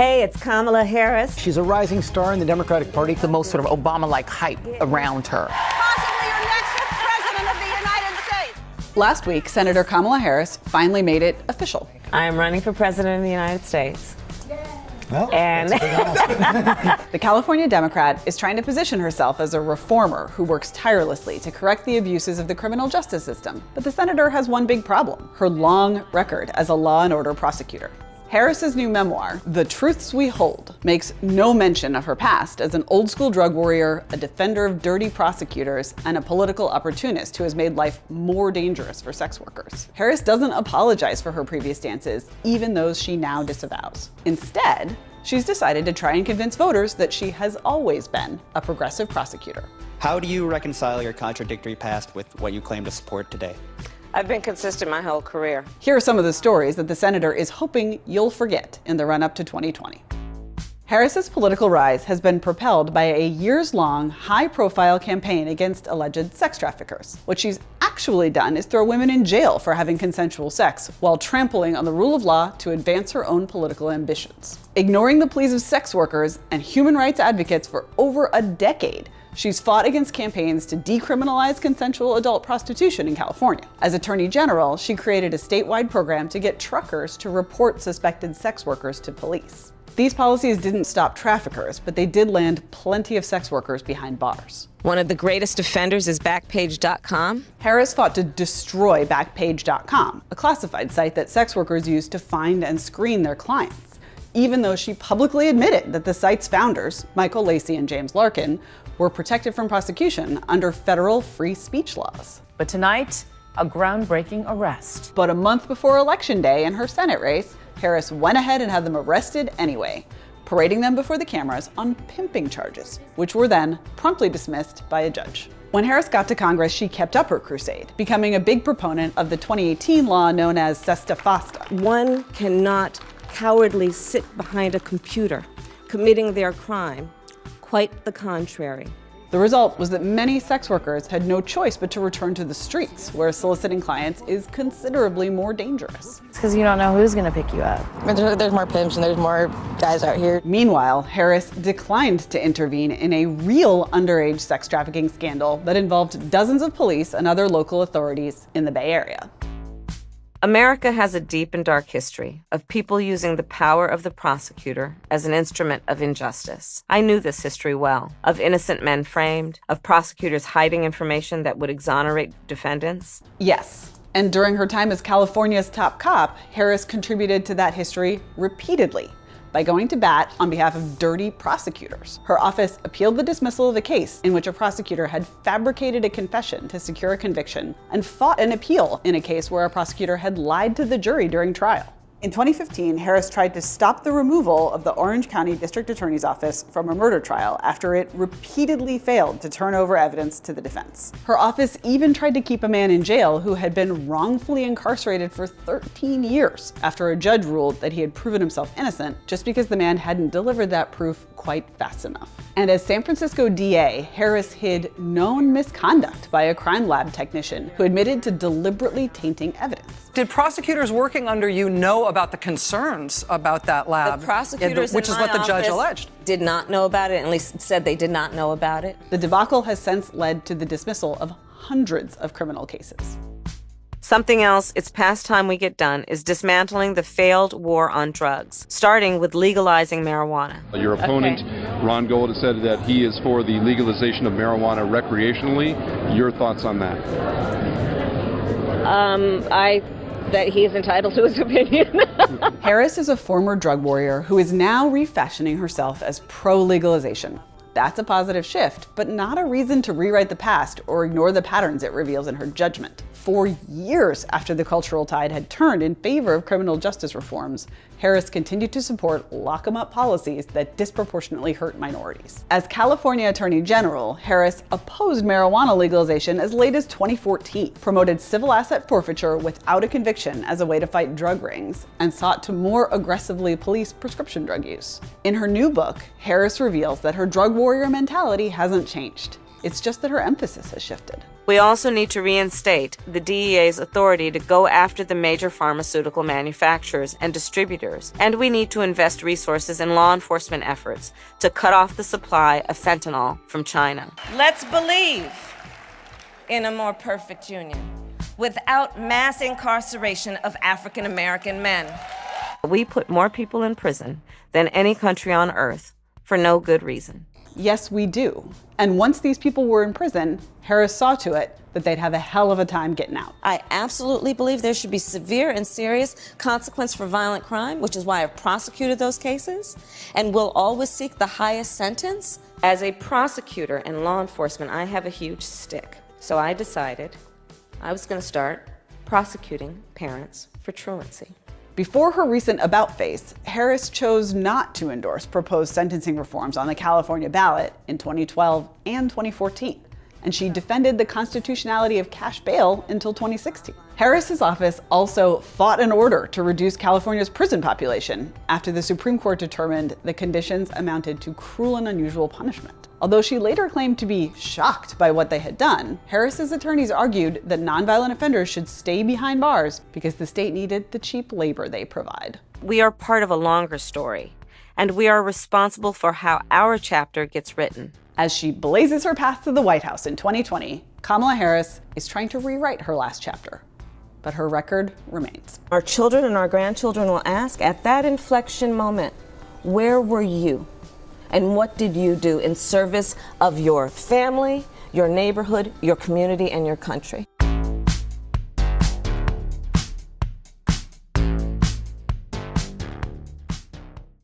Hey, it's Kamala Harris. She's a rising star in the Democratic Party. The most sort of Obama-like hype around her. Possibly your next president of the United States. Last week, Senator Kamala Harris finally made it official. I am running for president of the United States. Well, And The California Democrat is trying to position herself as a reformer who works tirelessly to correct the abuses of the criminal justice system. But the senator has one big problem: her long record as a law and order prosecutor. Harris's new memoir, The Truths We Hold, makes no mention of her past as an old-school drug warrior, a defender of dirty prosecutors, and a political opportunist who has made life more dangerous for sex workers. Harris doesn't apologize for her previous stances, even those she now disavows. Instead, she's decided to try and convince voters that she has always been a progressive prosecutor. How do you reconcile your contradictory past with what you claim to support today? I've been consistent my whole career. Here are some of the stories that the senator is hoping you'll forget in the run-up to 2020. Harris's political rise has been propelled by a years-long, high-profile campaign against alleged sex traffickers. What she's actually done is throw women in jail for having consensual sex, while trampling on the rule of law to advance her own political ambitions. Ignoring the pleas of sex workers and human rights advocates for over a decade, she's fought against campaigns to decriminalize consensual adult prostitution in California. As Attorney General, she created a statewide program to get truckers to report suspected sex workers to police. These policies didn't stop traffickers, but they did land plenty of sex workers behind bars. One of the greatest offenders is Backpage.com. Harris fought to destroy Backpage.com, a classified site that sex workers use to find and screen their clients, even though she publicly admitted that the site's founders, Michael Lacey and James Larkin, were protected from prosecution under federal free speech laws. But tonight, a groundbreaking arrest. But a month before Election Day in her Senate race, Harris went ahead and had them arrested anyway, parading them before the cameras on pimping charges, which were then promptly dismissed by a judge. When Harris got to Congress, she kept up her crusade, becoming a big proponent of the 2018 law known as Sesta Fasta. One cannot cowardly sit behind a computer committing their crime. Quite the contrary. The result was that many sex workers had no choice but to return to the streets, where soliciting clients is considerably more dangerous. It's because you don't know who's going to pick you up. There's more pimps and there's more guys out here. Meanwhile, Harris declined to intervene in a real underage sex trafficking scandal that involved dozens of police and other local authorities in the Bay Area. America has a deep and dark history of people using the power of the prosecutor as an instrument of injustice. I knew this history well, of innocent men framed, of prosecutors hiding information that would exonerate defendants. Yes, and during her time as California's top cop, Harris contributed to that history repeatedly by going to bat on behalf of dirty prosecutors. Her office appealed the dismissal of a case in which a prosecutor had fabricated a confession to secure a conviction, and fought an appeal in a case where a prosecutor had lied to the jury during trial. In 2015, Harris tried to stop the removal of the Orange County District Attorney's Office from a murder trial after it repeatedly failed to turn over evidence to the defense. Her office even tried to keep a man in jail who had been wrongfully incarcerated for 13 years after a judge ruled that he had proven himself innocent just because the man hadn't delivered that proof quite fast enough. And as San Francisco DA, Harris hid known misconduct by a crime lab technician who admitted to deliberately tainting evidence. Did prosecutors working under you know about the concerns about that lab? The prosecutors which in is my what the judge office alleged. did not know about it, at least said they did not know about it. The debacle has since led to the dismissal of hundreds of criminal cases. Something else it's past time we get done is dismantling the failed war on drugs, starting with legalizing marijuana. Your opponent, Ron Gold, has said that he is for the legalization of marijuana recreationally. Your thoughts on that? That he is entitled to his opinion. Harris is a former drug warrior who is now refashioning herself as pro-legalization. That's a positive shift, but not a reason to rewrite the past or ignore the patterns it reveals in her judgment. For years after the cultural tide had turned in favor of criminal justice reforms, Harris continued to support lock-em-up policies that disproportionately hurt minorities. As California Attorney General, Harris opposed marijuana legalization as late as 2014, promoted civil asset forfeiture without a conviction as a way to fight drug rings, and sought to more aggressively police prescription drug use. In her new book, Harris reveals that her drug warrior mentality hasn't changed. It's just that her emphasis has shifted. We also need to reinstate the DEA's authority to go after the major pharmaceutical manufacturers and distributors, and we need to invest resources in law enforcement efforts to cut off the supply of fentanyl from China. Let's believe in a more perfect union without mass incarceration of African American men. We put more people in prison than any country on earth for no good reason. Yes, we do. And once these people were in prison, Harris saw to it that they'd have a hell of a time getting out. I absolutely believe there should be severe and serious consequence for violent crime, which is why I've prosecuted those cases, and will always seek the highest sentence. As a prosecutor and law enforcement, I have a huge stick. So I decided I was going to start prosecuting parents for truancy. Before her recent about-face, Harris chose not to endorse proposed sentencing reforms on the California ballot in 2012 and 2014, and she defended the constitutionality of cash bail until 2016. Harris's office also fought an order to reduce California's prison population after the Supreme Court determined the conditions amounted to cruel and unusual punishment. Although she later claimed to be shocked by what they had done, Harris's attorneys argued that nonviolent offenders should stay behind bars because the state needed the cheap labor they provide. We are part of a longer story, and we are responsible for how our chapter gets written. As she blazes her path to the White House in 2020, Kamala Harris is trying to rewrite her last chapter, but her record remains. Our children and our grandchildren will ask, at that inflection moment, where were you? And what did you do in service of your family, your neighborhood, your community, and your country?